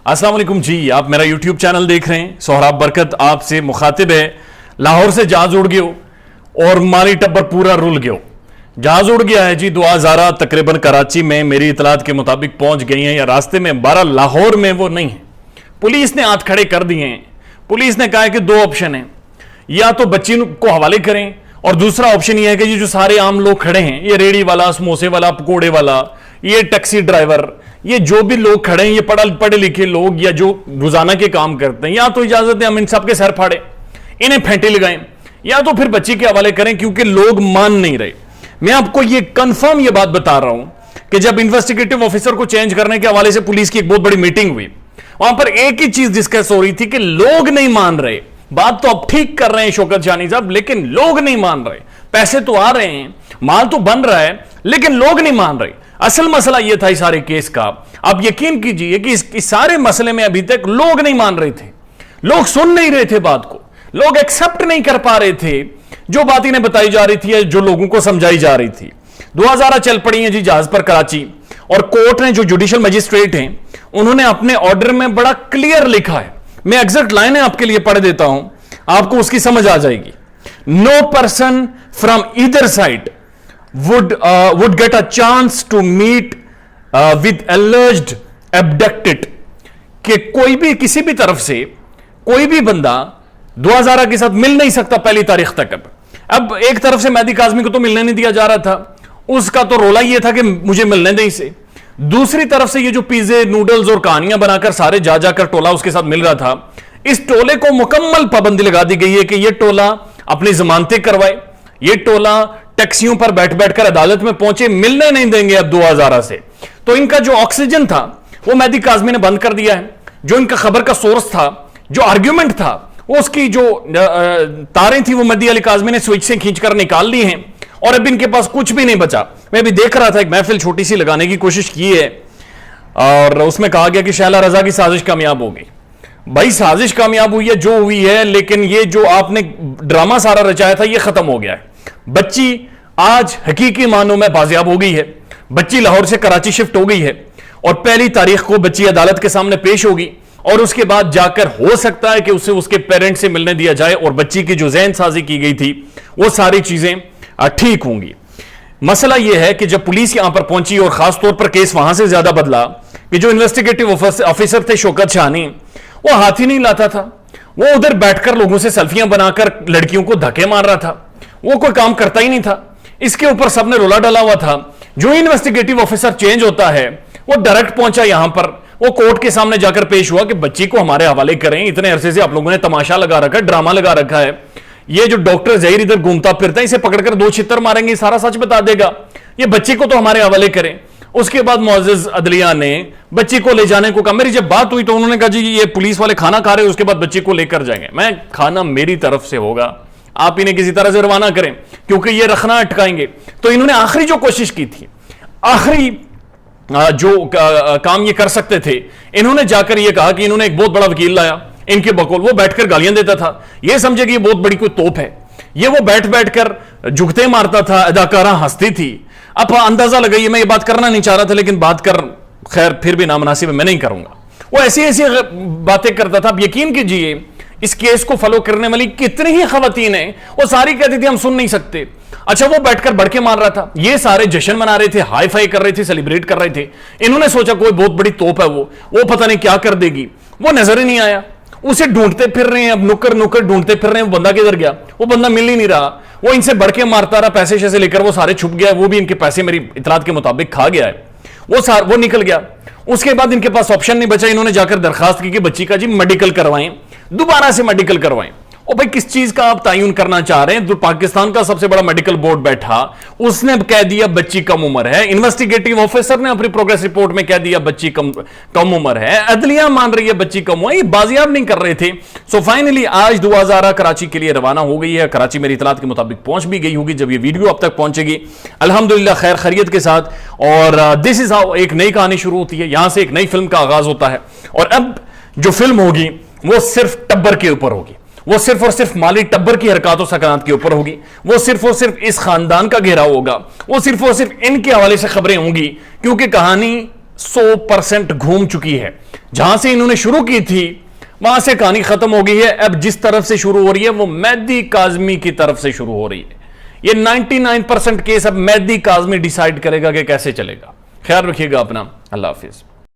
अस्सलाम वालेकुम जी, आप मेरा यूट्यूब चैनल देख रहे हैं। सोहराब बरकत आपसे मुखातिब है। लाहौर से जहाज उड़ गयो और माली टब्बर पूरा रुल गयो। जहाज उड़ गया है जी। 2 हज़ारा तकरीबन कराची में मेरी इतलात के मुताबिक पहुंच गई हैं या रास्ते में। 12 लाहौर में वो नहीं है। पुलिस ने हाथ खड़े कर दिए हैं। पुलिस ने कहा है कि 2 ऑप्शन है, या तो बच्ची को हवाले करें और दूसरा ऑप्शन ये है कि ये जो सारे आम लोग खड़े हैं, ये रेड़ी वाला, समोसे वाला, पकोड़े वाला, ये टैक्सी ड्राइवर, ये जो भी लोग खड़े हैं, ये पढ़े लिखे लोग या जो रोजाना के काम करते हैं, या तो इजाजत है हम इन सबके सर फाड़े, इन्हें फेंटे लगाएं, या तो फिर बच्ची के हवाले करें, क्योंकि लोग मान नहीं रहे। मैं आपको ये कंफर्म ये बात बता रहा हूं कि जब इन्वेस्टिगेटिव ऑफिसर को चेंज करने के हवाले से पुलिस की एक बहुत बड़ी मीटिंग हुई, वहां पर एक ही चीज डिस्कस हो रही थी कि लोग नहीं मान रहे। बात तो आप ठीक कर रहे हैं शौकत जानी साहब, लेकिन लोग नहीं मान रहे। पैसे तो आ रहे हैं, माल तो बन रहा है, लेकिन लोग नहीं मान रहे। असल मसला यह था इस सारे केस का। आप यकीन कीजिए कि इस सारे मसले में अभी तक लोग नहीं मान रहे थे, लोग सुन नहीं रहे थे बात को, लोग एक्सेप्ट नहीं कर पा रहे थे जो बात इन्हें बताई जा रही थी, जो लोगों को समझाई जा रही थी। 2 हज़ारा चल पड़ी हैं जी जहाज पर कराची, और कोर्ट ने, जो जुडिशियल मजिस्ट्रेट हैं, उन्होंने अपने ऑर्डर में बड़ा क्लियर लिखा है। मैं एग्जैक्ट लाइनें आपके लिए पढ़ देता हूं, आपको उसकी समझ आ जाएगी। No person from either side would get a chance to meet with alleged abducted, कि कोई भी किसी भी तरफ से कोई भी बंदा 2 हज़ारा के साथ मिल नहीं सकता पहली तारीख तक। अब एक तरफ से मेहदी काज़मी को तो मिलने नहीं दिया जा रहा था, उसका तो रोला यह था कि मुझे मिलने दें इसे। दूसरी तरफ से ये जो पिज़्ज़े, नूडल्स और कहानियां बनाकर सारे जा जाकर टोला उसके साथ मिल रहा था, इस टोले को मुकम्मल पाबंदी लगा दी गई है कि यह टोला अपनी जमानतें करवाए, यह टोला टैक्सियों पर बैठ बैठकर अदालत में पहुंचे, मिलने नहीं देंगे अब 2 हज़ारा से। तो इनका जो ऑक्सीजन था वो मेहदी काज़मी ने बंद कर दिया है। जो इनका खबर का सोर्स था, जो आर्ग्यूमेंट था, वो उसकी जो तारें थी वो मेहदी अली काज़मी ने स्विच से खींचकर निकाल ली हैं, और अब इनके पास कुछ भी नहीं बचा। मैं भी देख रहा था, एक महफिल छोटी सी लगाने की कोशिश की है और उसमें कहा गया कि शैला रजा की साजिश कामयाब हो गई। भाई साजिश कामयाब हुई है जो हुई है, लेकिन ये जो आपने ड्रामा सारा रचाया था ये खत्म हो गया है। बच्ची आज हकीकी मानों में बाजियाब हो गई है। बच्ची लाहौर से कराची शिफ्ट हो गई है और 1 तारीख को बच्ची अदालत के सामने पेश होगी, और उसके बाद जाकर हो सकता है कि उसे उसके पेरेंट्स से मिलने दिया जाए और बच्ची की जो ज़हन साजी की गई थी वो सारी चीजें ठीक होंगी। मसला यह है कि जब पुलिस यहां पर पहुंची और खासतौर पर केस वहां से ज्यादा बदला कि जो इन्वेस्टिगेटिव ऑफिसर थे शौकत शानी, वो हाथ ही नहीं लाता था। वो उधर बैठकर लोगों से सेल्फियां बनाकर लड़कियों को धक्के मार रहा था, वो कोई काम करता ही नहीं था। इसके ऊपर सबने रोला डाला हुआ था। जो इन्वेस्टिगेटिव ऑफिसर चेंज होता है वो डायरेक्ट पहुंचा यहां पर, वो कोर्ट के सामने जाकर पेश हुआ कि बच्ची को हमारे हवाले करें। इतने अरसे से आप लोगों ने तमाशा लगा रखा है, ड्रामा लगा रखा है। ये जो डॉक्टर जहीर इधर घूमता फिरता है, इसे पकड़कर 2 छितर मारेंगे, सारा सच बता देगा। ये बच्ची को तो हमारे हवाले करें। उसके बाद मुअज़्ज़िज़ अदलिया ने बच्ची को ले जाने को कहा। मेरी जब बात हुई तो उन्होंने कहा जी ये पुलिस वाले खाना खा रहे हैं, उसके बाद बच्ची को लेकर जाएंगे। मैं, खाना मेरी तरफ से होगा, आप इन्हें किसी तरह से रवाना करें, क्योंकि ये रखना अटकाएंगे। तो इन्होंने आखिरी जो कोशिश की थी, आखिरी जो काम ये कर सकते थे, इन्होंने जाकर ये कहा कि इन्होंने एक बहुत बड़ा वकील लाया इनके बकौल। वो बैठकर गालियां देता था, ये समझे कि ये बहुत बड़ी कोई तोप है। ये वो बैठ बैठकर झुकते मारता था, अदाकारा हंसती थी। अब अंदाजा लगाइए, मैं ये बात करना नहीं चाह रहा था, लेकिन बात कर, खैर फिर भी नामुनासिब है, मैं नहीं करूंगा। वो ऐसी ऐसी बातें करता था। आप यकीन कीजिए इस केस को फॉलो करने वाली कितनी ही खवातीन है, वो सारी कहती थी हम सुन नहीं सकते। अच्छा, वो बैठकर बड़के मार रहा था, ये सारे जश्न मना रहे थे, हाई फाई कर रहे थे, सेलिब्रेट कर रहे थे। इन्होंने सोचा कोई बहुत बड़ी तोप है, वो पता नहीं क्या कर देगी। वो नजर ही नहीं आया, उसे ढूंढते फिर रहे हैं, अब नुक्कर नुक्कर ढूंढते फिर रहे हैं। वो बंदा किधर गया? वो बंदा मिल ही नहीं रहा। वो इनसे बढ़के मारता रहा, पैसे शैसे लेकर वो सारे छुप गया। वो भी इनके पैसे मेरी इतलात के मुताबिक खा गया है। वो निकल गया। उसके बाद इनके पास ऑप्शन नहीं बचा, इन्होंने जाकर दरखास्त की कि बच्ची का जी मेडिकल करवाएं, दोबारा से मेडिकल करवाएं। ओ भाई, किस चीज का आप तयन करना चाह रहे हैं? तो पाकिस्तान का सबसे बड़ा मेडिकल बोर्ड बैठा, उसने कह दिया बच्ची कम उम्र है। इन्वेस्टिगेटिव ऑफिसर ने अपनी प्रोग्रेस रिपोर्ट में कह दिया बच्ची कम उम्र है। अदलिया मान रही है बच्ची कम हुआ, ये बाजियाब नहीं कर रहे थे। सो फाइनली आज 2 हज़ारा कराची के लिए रवाना हो गई है। कराची मेरी इतलात के मुताबिक पहुंच भी गई होगी जब ये वीडियो अब तक पहुंचेगी, अल्हम्दुलिल्लाह खैर खैरियत के साथ। और दिस इज हाउ एक नई कहानी शुरू होती है, यहां से एक नई फिल्म का आगाज होता है। और अब जो फिल्म होगी वो सिर्फ टब्बर के ऊपर होगी, वो सिर्फ और सिर्फ माली टब्बर की हरकत और सकरात के ऊपर होगी, वो सिर्फ और सिर्फ इस खानदान का घेराव होगा, वो सिर्फ और सिर्फ इनके हवाले से खबरें होंगी, क्योंकि कहानी 100% घूम चुकी है। जहां से इन्होंने शुरू की थी वहां से कहानी खत्म हो गई है। अब जिस तरफ से शुरू हो रही है वो मेहदी काज़मी की तरफ से शुरू हो रही है। ये 99% केस अब मेहदी काज़मी डिसाइड करेगा कि कैसे चलेगा। ख्याल रखिएगा अपना। अल्लाह हाफिज।